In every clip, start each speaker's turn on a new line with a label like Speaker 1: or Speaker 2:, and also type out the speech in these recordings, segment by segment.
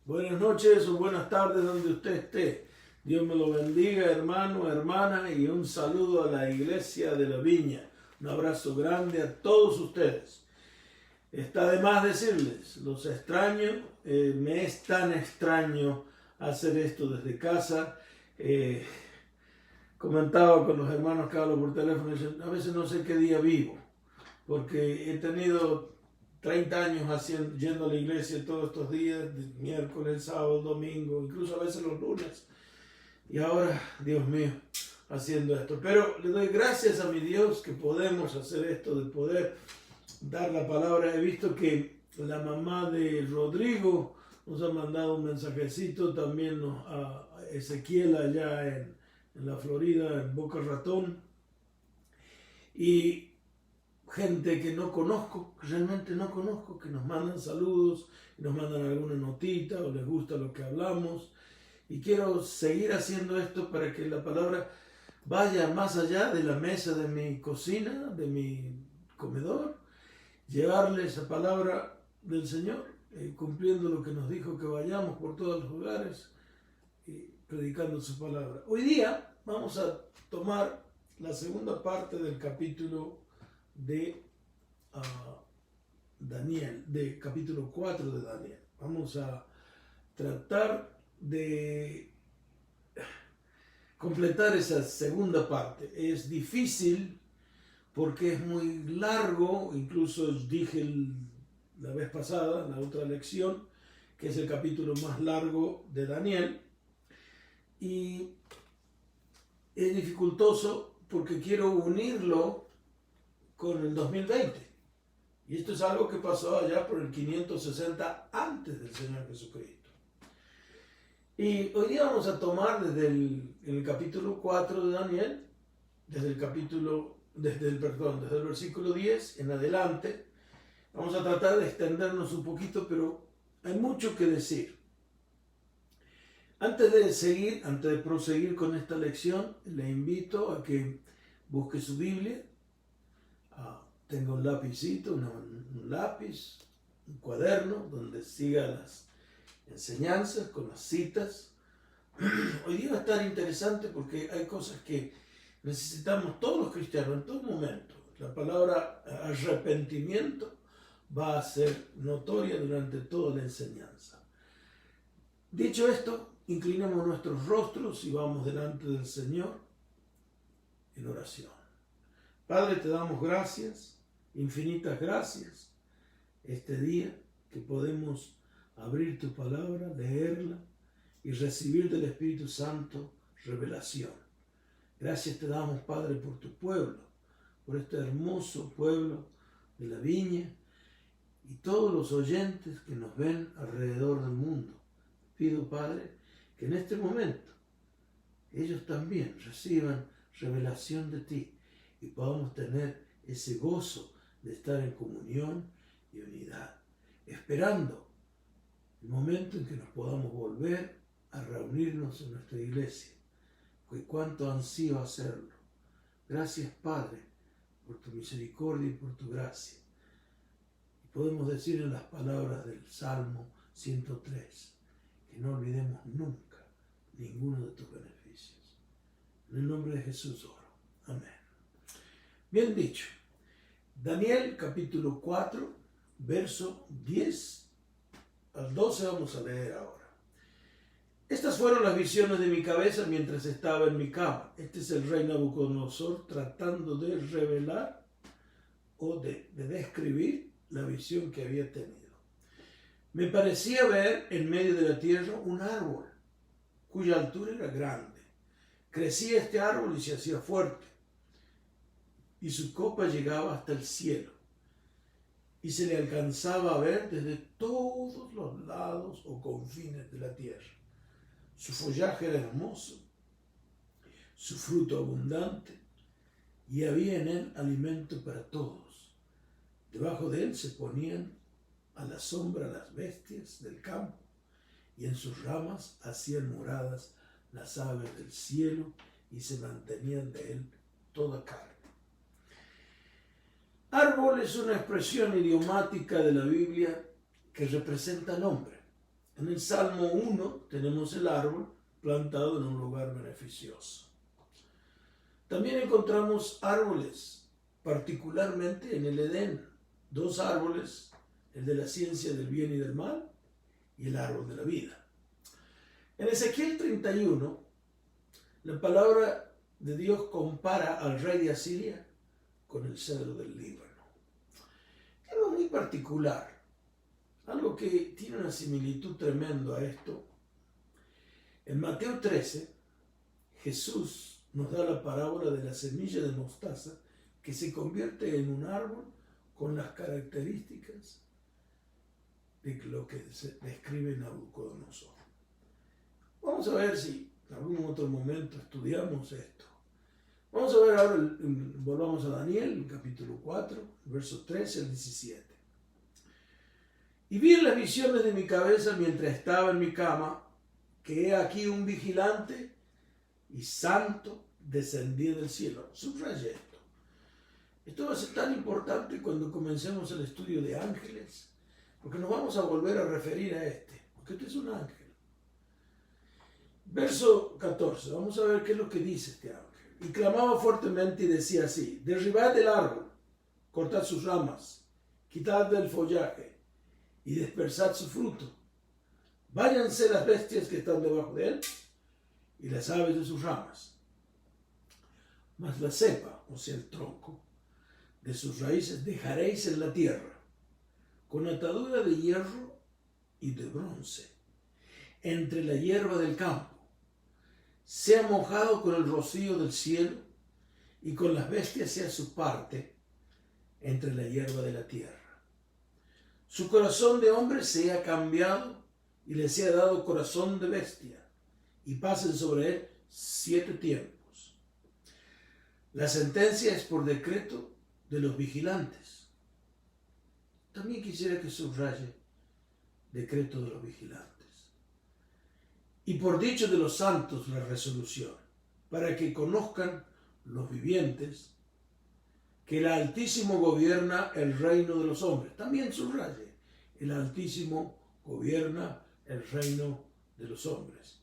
Speaker 1: Buenas noches o buenas tardes donde usted esté. Dios me lo bendiga, hermano, hermana, y un saludo a la iglesia de la Viña. Un abrazo grande a todos ustedes. Está de más decirles, los extraño, me es tan extraño hacer esto desde casa. Comentaba con los hermanos que hablo por teléfono, y dicen, a veces no sé qué día vivo, porque he tenido 30 años yendo a la iglesia todos estos días, miércoles, sábado, domingo, incluso a veces los lunes. Y ahora, Dios mío, haciendo esto. Pero le doy gracias a mi Dios que podemos hacer esto, de poder dar la palabra. He visto que la mamá de Rodrigo nos ha mandado un mensajecito, también a Ezequiel allá en la Florida, en Boca Ratón. Y gente que no conozco, que realmente no conozco, que nos mandan saludos, nos mandan alguna notita o les gusta lo que hablamos. Y quiero seguir haciendo esto para que la palabra vaya más allá de la mesa de mi cocina, de mi comedor, llevarles esa palabra del Señor, cumpliendo lo que nos dijo que vayamos por todos los lugares y predicando su palabra. Hoy día vamos a tomar la segunda parte del capítulo de Daniel, de capítulo 4 de Daniel. Vamos a tratar de completar esa segunda parte. Es difícil porque es muy largo, incluso dije la vez pasada, en la otra lección, que es el capítulo más largo de Daniel, y es dificultoso porque quiero unirlo con el 2020. Y esto es algo que pasó allá por el 560 antes del Señor Jesucristo. Y hoy día vamos a tomar desde el capítulo 4 de Daniel, desde el versículo 10 en adelante. Vamos a tratar de extendernos un poquito, pero hay mucho que decir. Antes de proseguir con esta lección, le invito a que busque su Biblia. Tenga un lapicito, un lápiz, un cuaderno donde siga las enseñanzas con las citas. Hoy día va a estar interesante porque hay cosas que necesitamos todos los cristianos en todo momento. La palabra arrepentimiento va a ser notoria durante toda la enseñanza. Dicho esto, inclinemos nuestros rostros y vamos delante del Señor en oración. Padre, te damos gracias, infinitas gracias, este día que podemos abrir tu palabra, leerla y recibir del Espíritu Santo revelación. Gracias te damos, Padre, por tu pueblo, por este hermoso pueblo de la Viña y todos los oyentes que nos ven alrededor del mundo. Pido, Padre, que en este momento ellos también reciban revelación de ti y podamos tener ese gozo de estar en comunión y unidad, esperando el momento en que nos podamos volver a reunirnos en nuestra iglesia, que cuánto ansío hacerlo. Gracias, Padre, por tu misericordia y por tu gracia. Y podemos decir en las palabras del Salmo 103, que no olvidemos nunca ninguno de tus beneficios. En el nombre de Jesús oro. Amén. Bien dicho. Daniel capítulo 4, verso 10 al 12 vamos a leer ahora. Estas fueron las visiones de mi cabeza mientras estaba en mi cama. Este es el rey Nabucodonosor tratando de revelar o de describir la visión que había tenido. Me parecía ver en medio de la tierra un árbol cuya altura era grande. Crecía este árbol y se hacía fuerte, y su copa llegaba hasta el cielo, y se le alcanzaba a ver desde todos los lados o confines de la tierra. Su follaje era hermoso, su fruto abundante, y había en él alimento para todos. Debajo de él se ponían a la sombra las bestias del campo, y en sus ramas hacían moradas las aves del cielo, y se mantenían de él toda carne. Árbol es una expresión idiomática de la Biblia que representa al hombre. En el Salmo 1 tenemos el árbol plantado en un lugar beneficioso. También encontramos árboles, particularmente en el Edén. 2 árboles, el de la ciencia del bien y del mal y el árbol de la vida. En Ezequiel 31, la palabra de Dios compara al rey de Asiria con el cedro del Líbano. Algo muy particular, algo que tiene una similitud tremenda a esto. En Mateo 13, Jesús nos da la parábola de la semilla de mostaza que se convierte en un árbol con las características de lo que se describe Nabucodonosor. Vamos a ver si en algún otro momento estudiamos esto. Vamos a ver ahora, volvamos a Daniel, capítulo 4, versos 13 al 17. Y vi en las visiones de mi cabeza mientras estaba en mi cama, que he aquí un vigilante y santo descendía del cielo. Subraya esto. Esto va a ser tan importante cuando comencemos el estudio de ángeles, porque nos vamos a volver a referir a este, porque este es un ángel. Verso 14, vamos a ver qué es lo que dice este ángel. Y clamaba fuertemente y decía así: derribad el árbol, cortad sus ramas, quitad del follaje y dispersad su fruto. Váyanse las bestias que están debajo de él y las aves de sus ramas. Mas la cepa, o sea el tronco, de sus raíces dejaréis en la tierra, con atadura de hierro y de bronce, entre la hierba del campo. Sea mojado con el rocío del cielo, y con las bestias sea su parte entre la hierba de la tierra. Su corazón de hombre sea cambiado, y le sea dado corazón de bestia, y pasen sobre él 7 tiempos. La sentencia es por decreto de los vigilantes. También quisiera que subraye decreto de los vigilantes. Y por dicho de los santos la resolución, para que conozcan los vivientes que el Altísimo gobierna el reino de los hombres. También subraye, el Altísimo gobierna el reino de los hombres.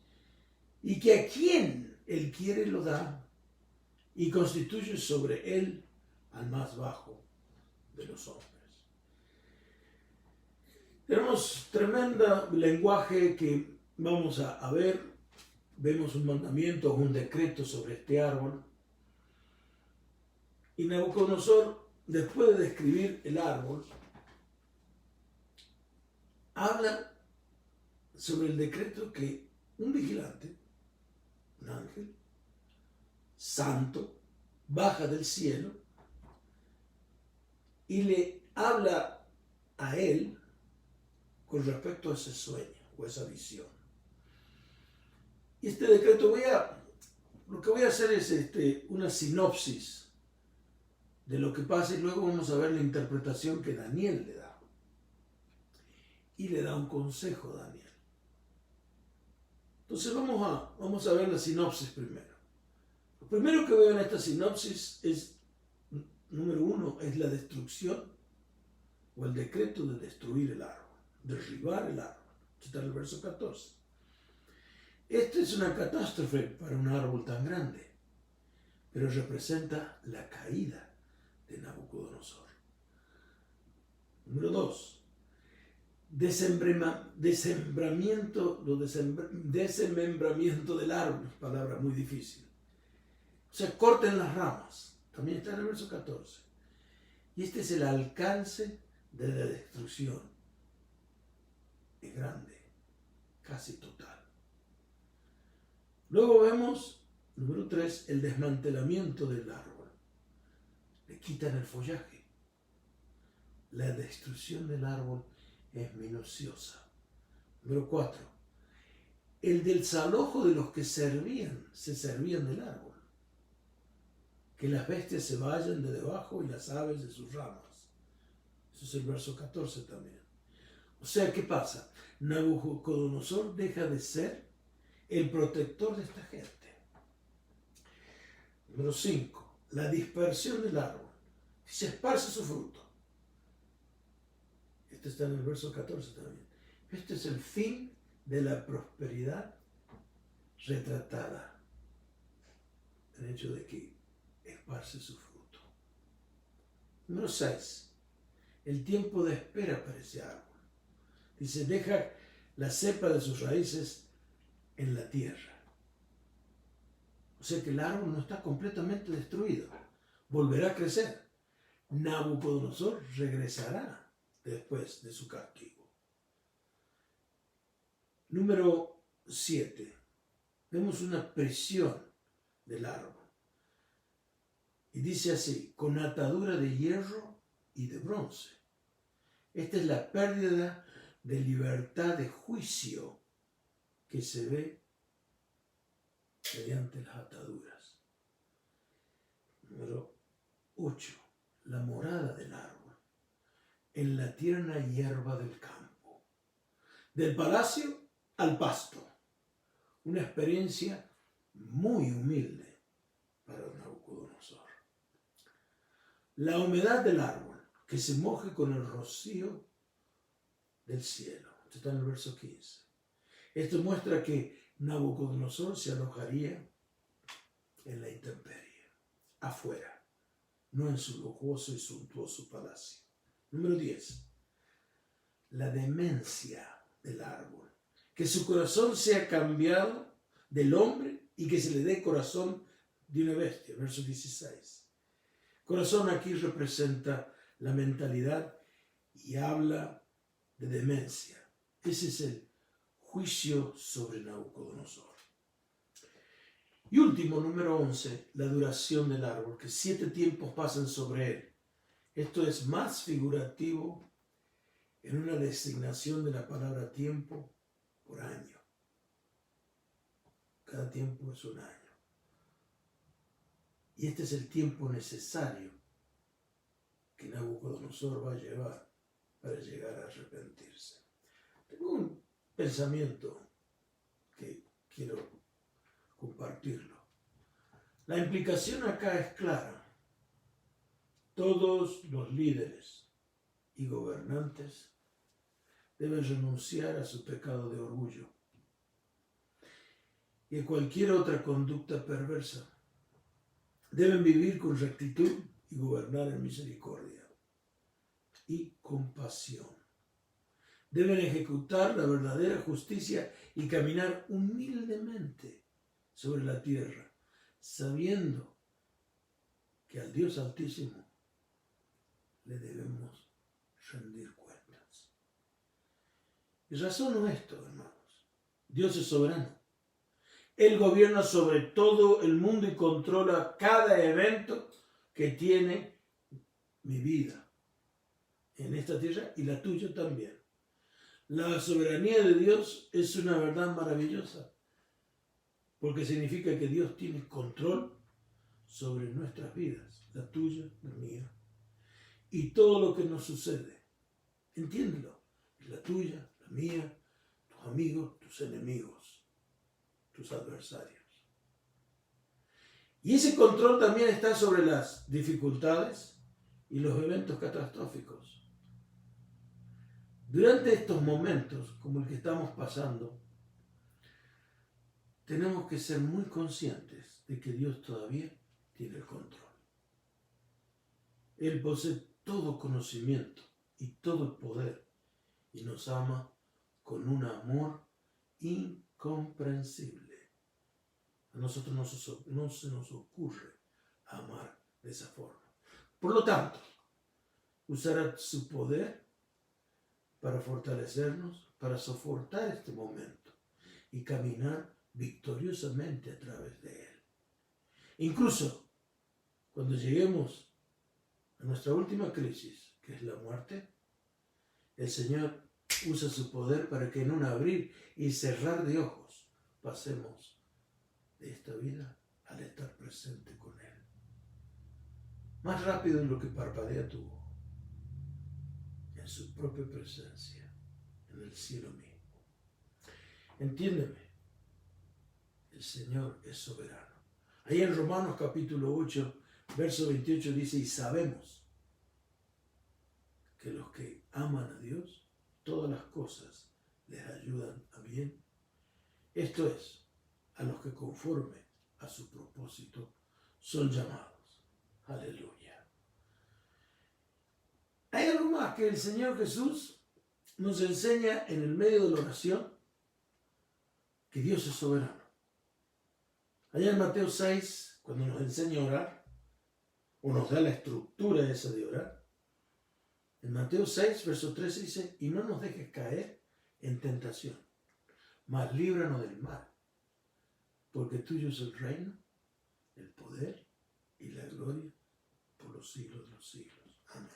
Speaker 1: Y que a quien él quiere lo da, y constituye sobre él al más bajo de los hombres. Tenemos tremendo lenguaje que vamos a ver. Vemos un mandamiento o un decreto sobre este árbol. Y Nabucodonosor, después de describir el árbol, habla sobre el decreto que un vigilante, un ángel santo, baja del cielo y le habla a él con respecto a ese sueño o esa visión. Y este decreto lo que voy a hacer es una sinopsis de lo que pasa, y luego vamos a ver la interpretación que Daniel le da. Y le da un consejo a Daniel. Entonces vamos a ver la sinopsis primero. Lo primero que veo en esta sinopsis es, número 1, es la destrucción o el decreto de destruir el árbol, derribar el árbol. Aquí está el verso 14. Esta es una catástrofe para un árbol tan grande, pero representa la caída de Nabucodonosor. Número 2. Desmembramiento del árbol, palabra muy difícil. O sea, corten las ramas. También está en el verso 14. Y este es el alcance de la destrucción. Es grande, casi total. Luego vemos, número 3, el desmantelamiento del árbol. Le quitan el follaje. La destrucción del árbol es minuciosa. Número 4, el desalojo de los que se servían del árbol. Que las bestias se vayan de debajo y las aves de sus ramas. Eso es el verso 14 también. O sea, ¿qué pasa? Nabucodonosor deja de ser el protector de esta gente. Número 5, la dispersión del árbol. Se esparce su fruto. Este está en el verso 14 también. Este es el fin de la prosperidad retratada en el hecho de que esparce su fruto. Número 6. El tiempo de espera para ese árbol. Dice, deja la cepa de sus raíces en la tierra. O sea que el árbol no está completamente destruido. Volverá a crecer. Nabucodonosor regresará después de su castigo. Número 7. Vemos una presión del árbol. Y dice así, con atadura de hierro y de bronce. Esta es la pérdida de libertad de juicio que se ve mediante las ataduras. Número 8. La morada del árbol en la tierna hierba del campo. Del palacio al pasto. Una experiencia muy humilde para Nabucodonosor. La humedad del árbol que se moje con el rocío del cielo. Esto está en el verso 15. Esto muestra que Nabucodonosor se alojaría en la intemperie, afuera, no en su lujoso y suntuoso palacio. Número 10. La demencia del árbol. Que su corazón sea cambiado del hombre y que se le dé corazón de una bestia. Verso 16. Corazón aquí representa la mentalidad y habla de demencia. Ese es el juicio sobre Nabucodonosor. Y último, número 11, la duración del árbol, que 7 tiempos pasan sobre él. Esto es más figurativo en una designación de la palabra tiempo por año. Cada tiempo es un año. Y este es el tiempo necesario que Nabucodonosor va a llevar para llegar a arrepentirse. Tengo un pensamiento que quiero compartirlo. La implicación acá es clara. Todos los líderes y gobernantes deben renunciar a su pecado de orgullo y a cualquier otra conducta perversa. Deben vivir con rectitud y gobernar en misericordia y compasión. Deben ejecutar la verdadera justicia y caminar humildemente sobre la tierra, sabiendo que al Dios Altísimo le debemos rendir cuentas. Y razono esto, hermanos. Dios es soberano. Él gobierna sobre todo el mundo y controla cada evento que tiene mi vida en esta tierra y la tuya también. La soberanía de Dios es una verdad maravillosa, porque significa que Dios tiene control sobre nuestras vidas, la tuya, la mía, y todo lo que nos sucede. Entiéndelo, es la tuya, la mía, tus amigos, tus enemigos, tus adversarios. Y ese control también está sobre las dificultades y los eventos catastróficos. Durante estos momentos, como el que estamos pasando, tenemos que ser muy conscientes de que Dios todavía tiene el control. Él posee todo conocimiento y todo el poder y nos ama con un amor incomprensible. A nosotros no se nos ocurre amar de esa forma. Por lo tanto, usará su poder para fortalecernos, para soportar este momento y caminar victoriosamente a través de él. Incluso cuando lleguemos a nuestra última crisis, que es la muerte, el Señor usa su poder para que en un abrir y cerrar de ojos pasemos de esta vida al estar presente con Él. Más rápido en lo que parpadea tu ojo, en su propia presencia, en el cielo mismo. Entiéndeme, el Señor es soberano. Ahí en Romanos capítulo 8, verso 28 dice, y sabemos que los que aman a Dios, todas las cosas les ayudan a bien. bien. Esto es, a los que conforme a su propósito son llamados. Aleluya. Hay algo más que el Señor Jesús nos enseña en el medio de la oración, que Dios es soberano. Allá en Mateo 6, cuando nos enseña a orar, o nos da la estructura esa de orar, en Mateo 6, verso 13 dice, y no nos dejes caer en tentación, mas líbranos del mal, porque tuyo es el reino, el poder y la gloria por los siglos de los siglos. Amén.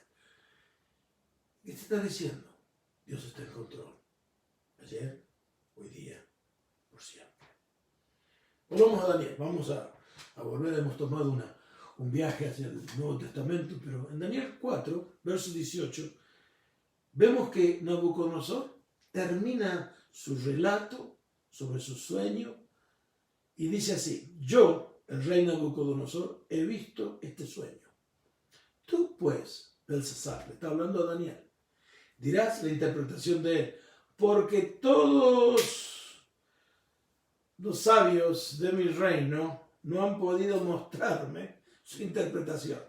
Speaker 1: ¿Qué te está diciendo? Dios está en control. Ayer, hoy día, por siempre. Volvamos a Daniel. Vamos a volver. Hemos tomado un viaje hacia el Nuevo Testamento, pero en Daniel 4, verso 18, vemos que Nabucodonosor termina su relato sobre su sueño y dice así: yo, el rey Nabucodonosor, he visto este sueño. Tú, pues, Belsasar, le está hablando a Daniel, dirás la interpretación de él, porque todos los sabios de mi reino no han podido mostrarme su interpretación,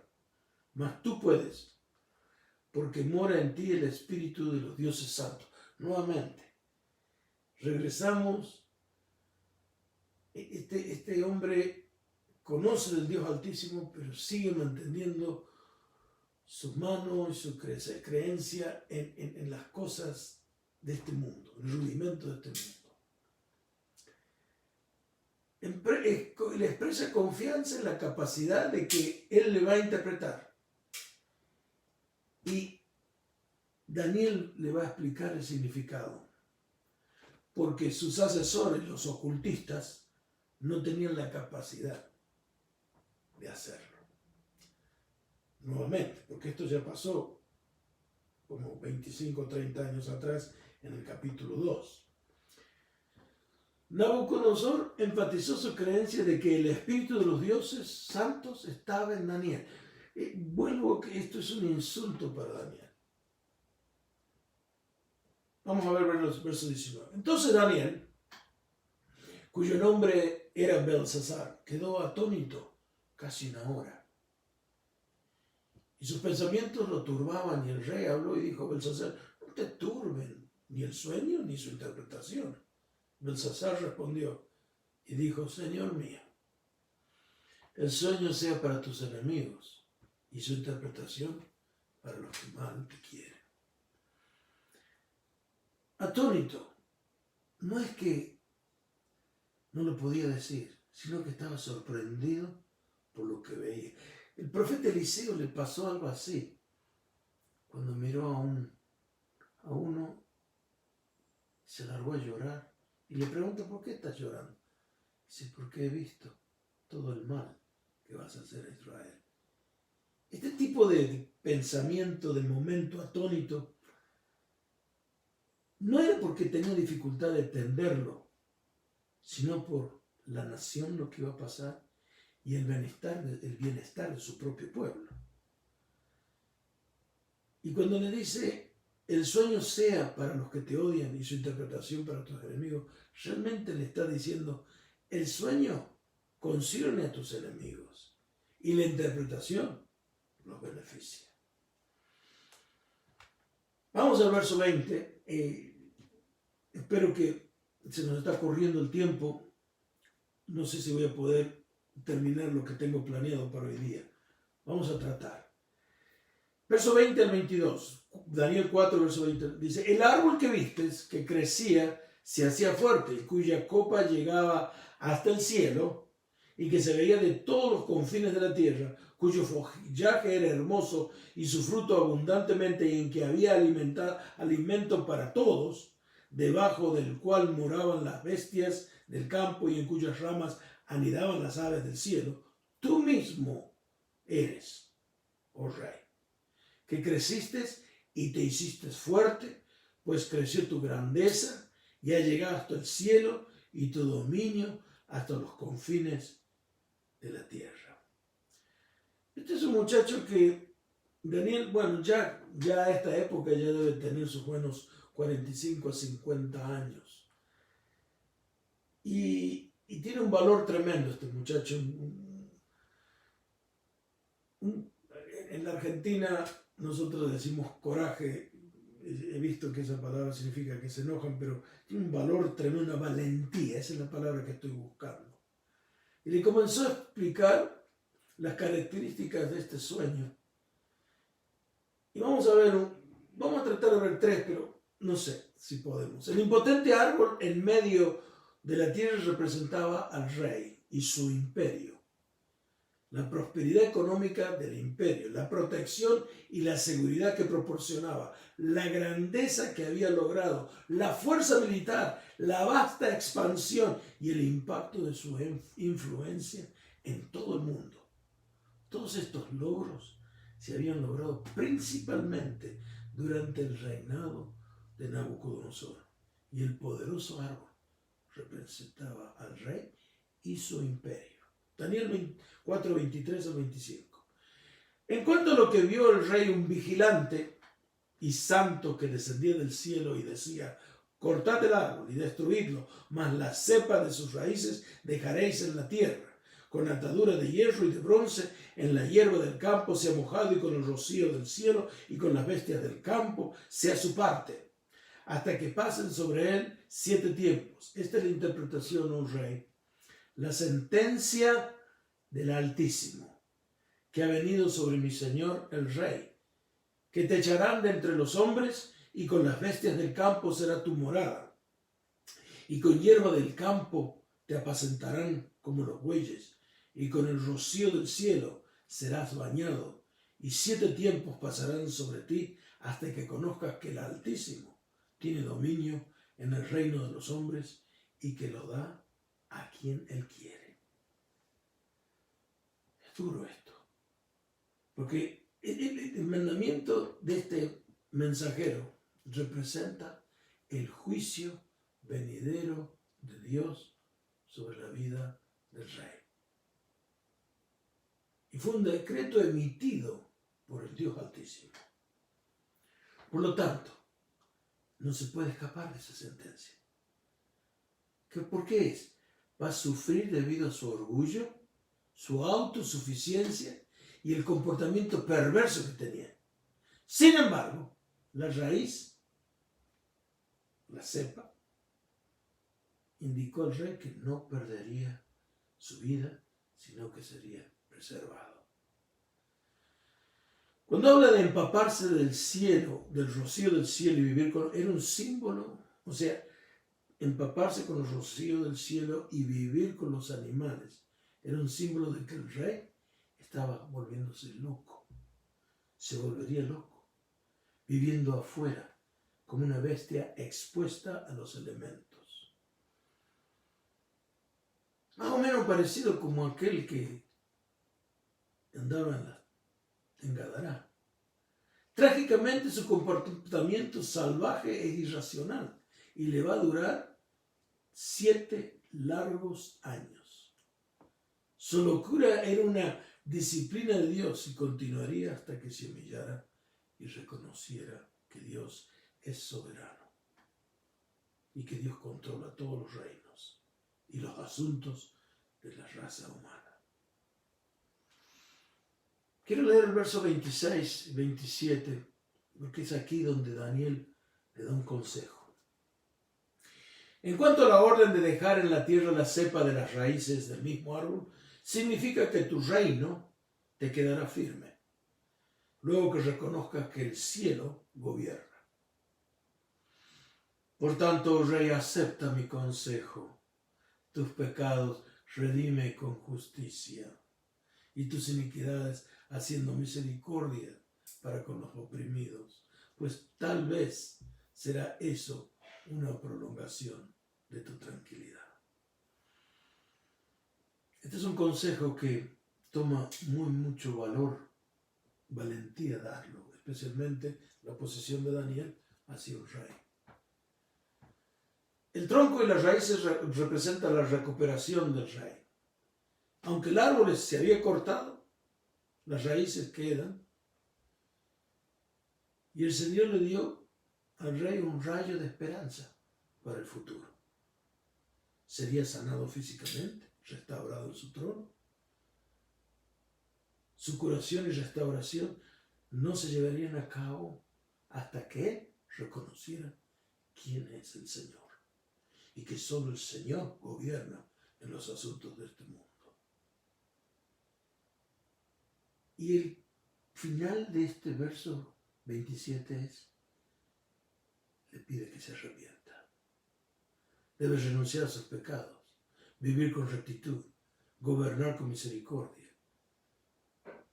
Speaker 1: mas tú puedes, porque mora en ti el espíritu de los dioses santos. Nuevamente, regresamos. Este hombre conoce del Dios Altísimo, pero sigue manteniendo su mano y su creencia en las cosas de este mundo, en el rudimento de este mundo. Le expresa confianza en la capacidad de que él le va a interpretar. Y Daniel le va a explicar el significado, porque sus asesores, los ocultistas, no tenían la capacidad de hacerlo. Nuevamente, porque esto ya pasó como 25 o 30 años atrás en el capítulo 2. Nabucodonosor enfatizó su creencia de que el espíritu de los dioses santos estaba en Daniel. Vuelvo que esto es un insulto para Daniel. Vamos a ver los versos 19. Entonces Daniel, cuyo nombre era Belsasar, quedó atónito casi una hora. Y sus pensamientos lo turbaban, y el rey habló y dijo: Belsasar, no te turben ni el sueño ni su interpretación. Belsasar respondió y dijo: Señor mío, el sueño sea para tus enemigos y su interpretación para los que mal te quieren. Atónito, no es que no lo podía decir, sino que estaba sorprendido por lo que veía. El profeta Eliseo le pasó algo así, cuando miró a uno, se largó a llorar y le pregunta: ¿por qué estás llorando? Dice: porque he visto todo el mal que vas a hacer a Israel. Este tipo de pensamiento del momento atónito no era porque tenía dificultad de entenderlo, sino por la nación, lo que iba a pasar, y el bienestar de su propio pueblo. Y cuando le dice: el sueño sea para los que te odian y su interpretación para tus enemigos, realmente le está diciendo: el sueño concierne a tus enemigos y la interpretación los beneficia. Vamos al verso 20. Espero que se nos está corriendo el tiempo. No sé si voy a poder terminar lo que tengo planeado para hoy día. Vamos a tratar. Verso 20 al 22. Daniel 4, verso 20. Dice: el árbol que vistes, que crecía, se hacía fuerte, y cuya copa llegaba hasta el cielo, y que se veía de todos los confines de la tierra, cuyo follaje era hermoso, y su fruto abundantemente, y en que había alimento para todos, debajo del cual moraban las bestias del campo, y en cuyas ramas anidaban las aves del cielo. Tú mismo eres, oh rey, que creciste y te hiciste fuerte, pues creció tu grandeza y ha llegado hasta el cielo, y tu dominio hasta los confines de la tierra. Este es un muchacho que Daniel, bueno, ya a esta época ya debe tener sus buenos 45 a 50 años. y tiene un valor tremendo este muchacho. En la Argentina nosotros decimos coraje. He visto que esa palabra significa que se enojan, pero tiene un valor tremendo, una valentía. Esa es la palabra que estoy buscando. Y le comenzó a explicar las características de este sueño. Y vamos a tratar de ver 3, pero no sé si podemos. El impotente árbol en medio de la tierra representaba al rey y su imperio. La prosperidad económica del imperio, la protección y la seguridad que proporcionaba, la grandeza que había logrado, la fuerza militar, la vasta expansión y el impacto de su influencia en todo el mundo. Todos estos logros se habían logrado principalmente durante el reinado de Nabucodonosor, y el poderoso árbol representaba al rey y su imperio. Daniel 4, 23 al 25. En cuanto a lo que vio el rey, un vigilante y santo que descendía del cielo y decía: cortad el árbol y destruidlo, mas la cepa de sus raíces dejaréis en la tierra. Con atadura de hierro y de bronce, en la hierba del campo sea mojado, y con el rocío del cielo y con las bestias del campo sea su parte, hasta que pasen sobre él 7 tiempos. Esta es la interpretación, oh rey. La sentencia del Altísimo, que ha venido sobre mi señor el rey, que te echarán de entre los hombres, y con las bestias del campo será tu morada, y con hierba del campo te apacentarán como los bueyes, y con el rocío del cielo serás bañado, y 7 tiempos pasarán sobre ti, hasta que conozcas que el Altísimo tiene dominio en el reino de los hombres, y que lo da a quien él quiere. Es duro esto, porque el mandamiento de este mensajero representa el juicio venidero de Dios sobre la vida del rey. Y fue un decreto emitido por el Dios Altísimo. Por lo tanto, no se puede escapar de esa sentencia. ¿Por qué es? Va a sufrir debido a su orgullo, su autosuficiencia y el comportamiento perverso que tenía. Sin embargo, la raíz, la cepa, indicó al rey que no perdería su vida, sino que sería preservado. Cuando habla de empaparse del cielo, del rocío del cielo y vivir con... era un símbolo, o sea, empaparse con el rocío del cielo y vivir con los animales era un símbolo de que el rey estaba volviéndose loco, se volvería loco, viviendo afuera como una bestia expuesta a los elementos. Más o menos parecido como aquel que andaba en Gadará. Trágicamente, su comportamiento salvaje e irracional, y le va a durar 7 largos años. Su locura era una disciplina de Dios y continuaría hasta que se humillara y reconociera que Dios es soberano y que Dios controla todos los reinos y los asuntos de la raza humana. Quiero leer el verso 26 y 27, porque es aquí donde Daniel le da un consejo. En cuanto a la orden de dejar en la tierra la cepa de las raíces del mismo árbol, significa que tu reino te quedará firme, luego que reconozcas que el cielo gobierna. Por tanto, oh rey, acepta mi consejo. Tus pecados redime con justicia, y tus iniquidades haciendo misericordia para con los oprimidos, pues tal vez será eso una prolongación de tu tranquilidad. Este es un consejo que toma mucho valor, valentía darlo, especialmente la posición de Daniel hacia un rey. El tronco y las raíces representan la recuperación del rey. Aunque el árbol se había cortado, las raíces quedan. Y el Señor le dio al rey un rayo de esperanza para el futuro. sería sanado físicamente, restaurado en su trono. Su curación y restauración no se llevarían a cabo hasta que él reconociera quién es el Señor y que solo el Señor gobierna en los asuntos de este mundo. Y el final de este verso 27 es, le pide que se arrepienta. Debe renunciar a sus pecados, vivir con rectitud, gobernar con misericordia.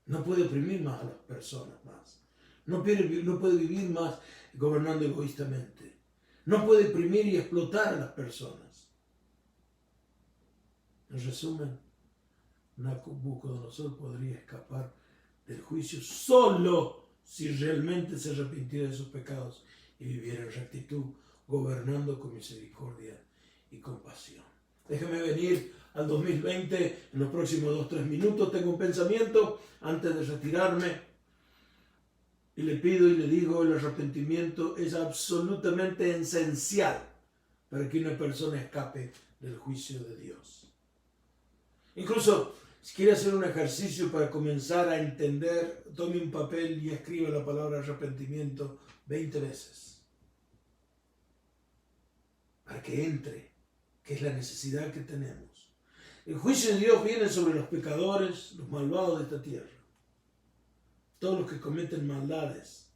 Speaker 1: No puede oprimir más a las personas más. No puede vivir más gobernando egoístamente. No puede oprimir y explotar a las personas. En resumen, Nabucodonosor podría escapar del juicio solo si realmente se arrepintiera de sus pecados y viviera en rectitud, gobernando con misericordia y compasión. Déjeme venir al 2020 en los próximos 2-3 minutos. Tengo un pensamiento antes de retirarme y le pido y le digo, el arrepentimiento es absolutamente esencial para que una persona escape del juicio de Dios. Incluso si quiere hacer un ejercicio para comenzar a entender, tome un papel y escriba la palabra arrepentimiento 20 veces. Para que entre, que es la necesidad que tenemos. El juicio de Dios viene sobre los pecadores, los malvados de esta tierra. Todos los que cometen maldades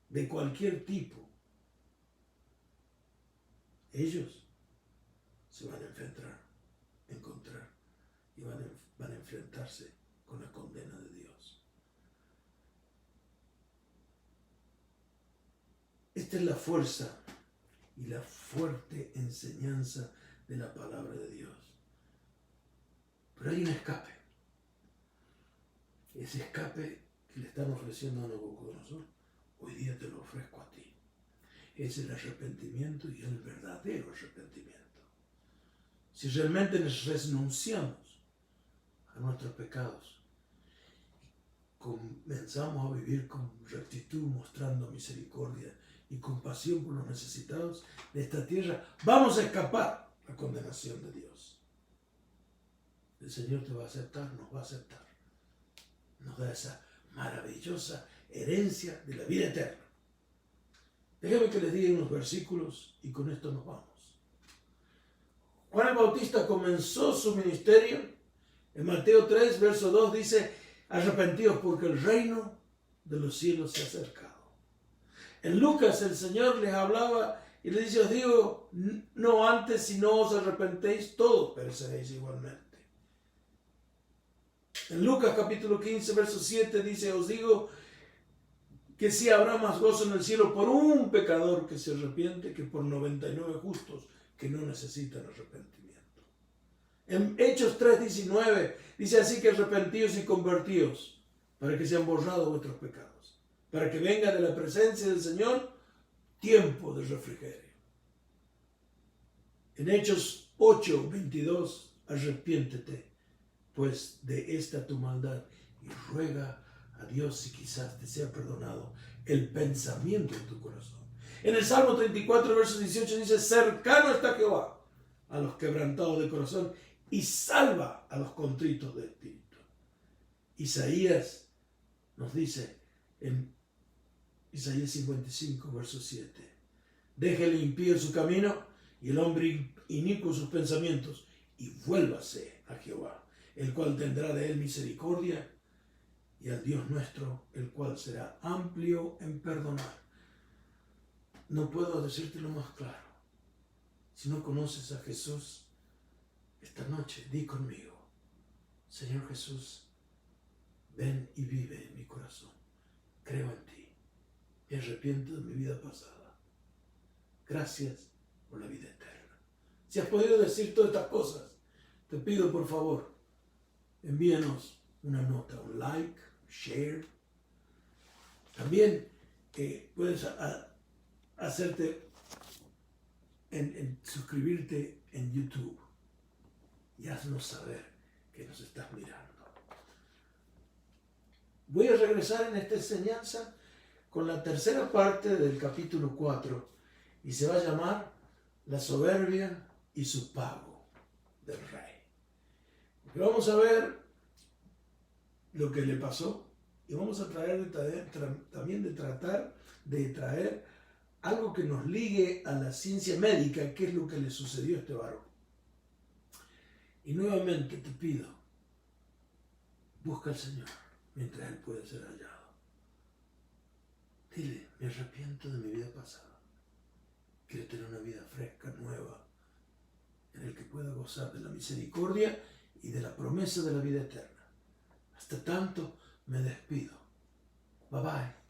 Speaker 1: de cualquier tipo. Ellos se van a encontrar y van a enfrentarse con la condena de Dios. Esta es la fuerza y la fuerte enseñanza de la palabra de Dios. Pero hay un escape. Ese escape que le están ofreciendo a Nabucodonosor, hoy día te lo ofrezco a ti. Es el arrepentimiento y el verdadero arrepentimiento. Si realmente nos renunciamos a nuestros pecados y comenzamos a vivir con rectitud, mostrando misericordia y compasión por los necesitados de esta tierra, vamos a escapar la condenación de Dios. El Señor te va a aceptar, nos va a aceptar. Nos da esa maravillosa herencia de la vida eterna. Déjenme que les diga unos versículos y con esto nos vamos. Juan el Bautista comenzó su ministerio. En Mateo 3, verso 2 dice, arrepentíos porque el reino de los cielos se ha acercado. En Lucas el Señor les hablaba y les dice, os digo, no antes si no os arrepentéis, todos pereceréis igualmente. En Lucas capítulo 15, verso 7 dice, os digo que sí habrá más gozo en el cielo por un pecador que se arrepiente que por 99 justos que no necesitan arrepentimiento. En Hechos 3:19 dice así que arrepentíos y convertíos para que sean borrados vuestros pecados, para que venga de la presencia del Señor tiempo de refrigerio. En Hechos 8:22 arrepiéntete pues de esta tu maldad y ruega a Dios si quizás te sea perdonado el pensamiento de tu corazón. En el Salmo 34, verso 18 dice, cercano está Jehová a los quebrantados de corazón y salva a los contritos de espíritu. Isaías nos dice en Isaías 55, verso 7, deje el impío su camino y el hombre inicuo sus pensamientos y vuélvase a Jehová, el cual tendrá de él misericordia, y al Dios nuestro, el cual será amplio en perdonar. No puedo decírtelo más claro. Si no conoces a Jesús, esta noche di conmigo, Señor Jesús, ven y vive en mi corazón. Creo en ti. Me arrepiento de mi vida pasada. Gracias por la vida eterna. Si has podido decir todas estas cosas, te pido por favor, envíanos una nota, un like, share. También puedes hacerte en suscribirte en YouTube y haznos saber que nos estás mirando. Voy a regresar en esta enseñanza con la tercera parte del capítulo 4 y se va a llamar La soberbia y su pago. del rey. Porque vamos a ver lo que le pasó y vamos a también de tratar de traer algo que nos ligue a la ciencia médica, qué es lo que le sucedió a este varón. Y nuevamente te pido, busca al Señor mientras Él puede ser hallado. Dile, me arrepiento de mi vida pasada. Quiero tener una vida fresca, nueva, en el que pueda gozar de la misericordia y de la promesa de la vida eterna. Hasta tanto, me despido. Bye bye.